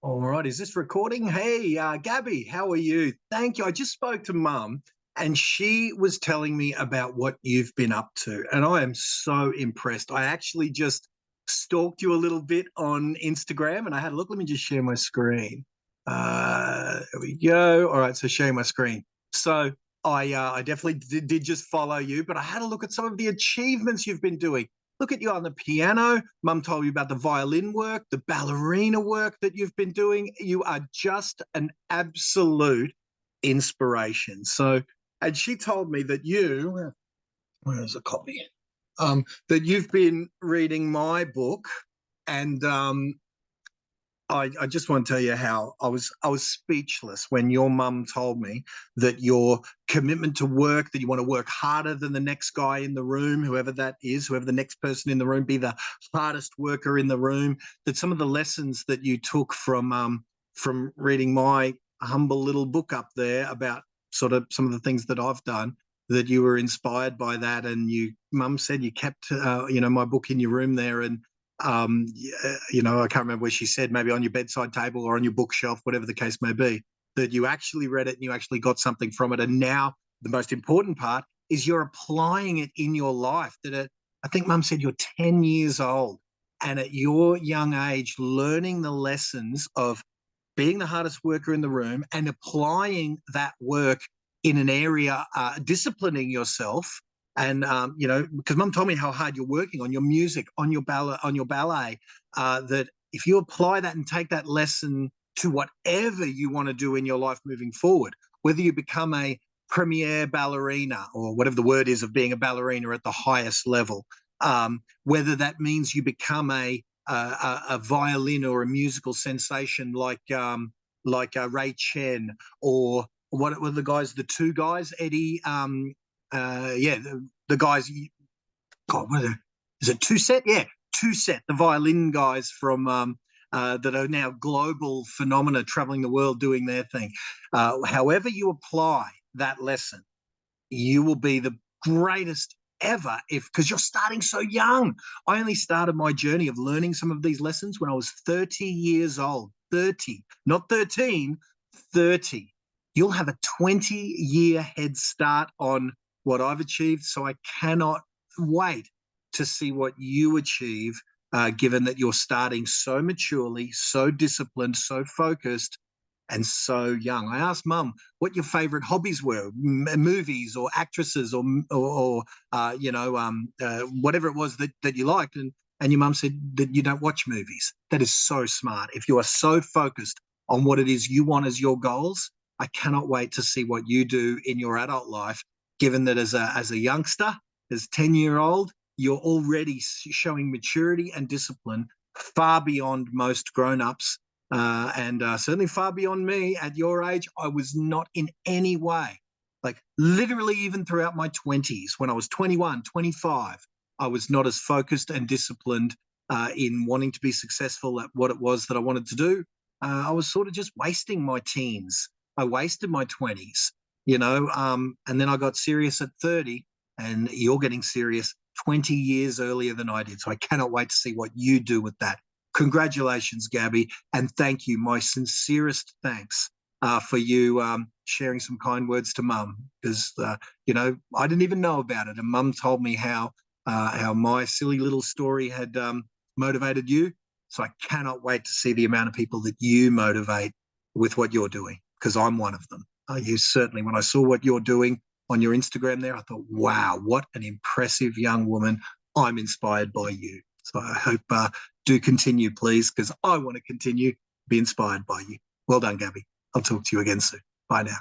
All right, is this recording? Hey, Gabby, how are you? Thank you. I just spoke to Mum, and she was telling me about what you've been up to, and I am so impressed. I actually just stalked you a little bit on Instagram, and I had a look. Let me just share my screen. There we go. All right, so sharing my screen. So I definitely did just follow you, but I had a look at some of the achievements you've been doing. Look at you on the piano. Mum told you about the violin work, the ballerina work that you've been doing. You are just an absolute inspiration. So, and she told me that where's a copy? That you've been reading my book, and I just want to tell you how I was speechless when your mum told me that your commitment to work, that you want to work harder than the next guy in the room, whoever that is, whoever the next person in the room, be the hardest worker in the room. That some of the lessons that you took from reading my humble little book up there about sort of some of the things that I've done, that you were inspired by that, and mum said you kept my book in your room there, and I can't remember where she said, maybe on your bedside table or on your bookshelf, whatever the case may be, that you actually read it and you actually got something from it. And now the most important part is you're applying it in your life. I think Mum said you're 10 years old, and at your young age, learning the lessons of being the hardest worker in the room and applying that work in an area, disciplining yourself. And because Mum told me how hard you're working on your music, on your ballet, that if you apply that and take that lesson to whatever you want to do in your life moving forward, whether you become a premier ballerina or whatever the word is of being a ballerina at the highest level, whether that means you become a violin or a musical sensation like Ray Chen, or what were the guys, the two guys, Eddie, the guys. God, is it Two Set? Yeah, Two Set, the violin guys from that are now global phenomena, traveling the world doing their thing. However you apply that lesson, you will be the greatest ever, because you're starting so young. I only started my journey of learning some of these lessons when I was 30 years old. 30, not 13, 30. You'll have a 20-year head start on what I've achieved. So I cannot wait to see what you achieve, given that you're starting so maturely, so disciplined, so focused, and so young. I asked Mum what your favorite hobbies were, movies or actresses, or whatever it was that you liked, and your mum said that you don't watch movies. That is so smart. If you are so focused on what it is you want as your goals, I cannot wait to see what you do in your adult life, given that as a youngster, as 10-year-old, you're already showing maturity and discipline far beyond most grown-ups, and certainly far beyond me. At your age, I was not in any way, like literally even throughout my 20s, when I was 21, 25, I was not as focused and disciplined in wanting to be successful at what it was that I wanted to do. I was sort of just wasting my teens. I wasted my 20s, and then I got serious at 30, and you're getting serious 20 years earlier than I did. So I cannot wait to see what you do with that. Congratulations, Gabby, and thank you. My sincerest thanks for you sharing some kind words to Mum, because I didn't even know about it, and Mum told me how my silly little story had motivated you. So I cannot wait to see the amount of people that you motivate with what you're doing, because I'm one of them. You certainly, when I saw what you're doing on your Instagram there, I thought, wow, what an impressive young woman. I'm inspired by you. So I hope do continue, please, because I want to continue to be inspired by you. Well done, Gabby. I'll talk to you again soon. Bye now.